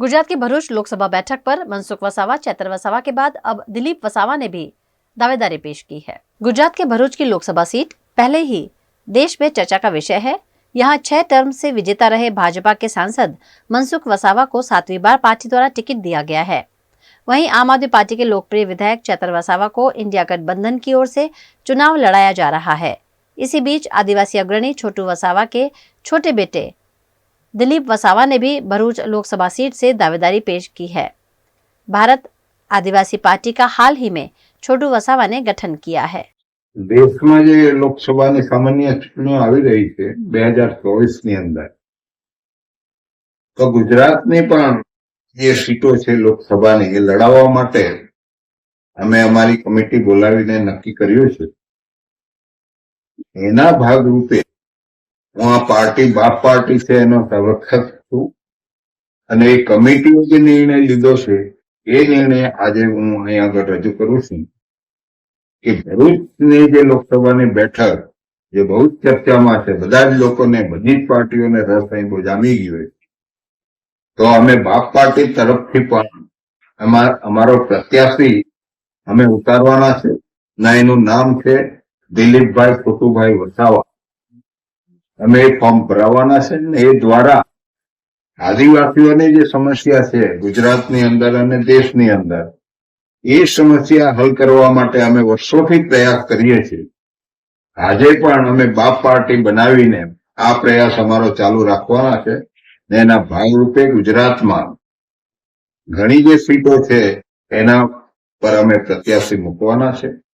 गुजरात की भरूच लोकसभा बैठक पर मनसुख वसावा, चैतर वसावा के बाद अब दिलीप वसावा ने भी दावेदारी पेश की है। गुजरात के भरूच की लोकसभा सीट पहले ही देश में चर्चा का विषय है। यहाँ 6 टर्म से विजेता रहे भाजपा के सांसद मनसुख वसावा को 7वीं बार पार्टी द्वारा टिकट दिया गया है। वहीं आम आदमी पार्टी के लोकप्रिय विधायक चैतर वसावा को इंडिया गठबंधन की ओर से चुनाव लड़ाया जा रहा है। इसी बीच आदिवासी अग्रणी छोटू वसावा के छोटे बेटे दिलीप वसावा ने भी भरूच लोकसभा सीट से दावेदारी पेश की है। भारत आदिवासी पार्टी का हाल ही में छोटू वसावा ने गठन किया है। देश में जो लोकसभा सामान्य चूंटणीओ आवी रही है 2024 अंदर, तो गुजरात ने पण जे सीटों है लोकसभा ने लड़ावा माटे अमे अमारी कमिटी बोलावीने नक्की कर्युं छे। एना भागरूपे हूँ आ पार्टी बाप पार्टी से एनो संरक्षक छूं अने कमिटीए जे निर्णय लीधो छे ए निर्णय आज हूँ अहीं आगळ रजू करूं छुं कि भरूचनी जे लोकसभानी बैठक जे बहुत चर्चामां छे, बधा ज लोकोने बधी ज पार्टीओने रस अहीं बो जामी गयो छे, तो अमे बाप पार्टी तरफथी पण अमारो प्रत्याशी अमे उतारवाना छे ने एनुं नाम छे दिलीपभाई छोटूभाई वसावा। अमे फॉर्म भरावाना छे ने ए द्वारा आदिवासीओनी जे समस्या है गुजरातनी अंदर अने देशनी अंदर ए समस्या हल करवा माटे अमे वर्षोथी प्रयास करीए छीए। आजे पण अमे बाप पार्टी बनावीने आ प्रयास अमारो चालू राखवाना छे ने एना भागरूपे गुजरातमां घणी जे सीटो छे एना पर अमे प्रत्याशी मूकवाना छे।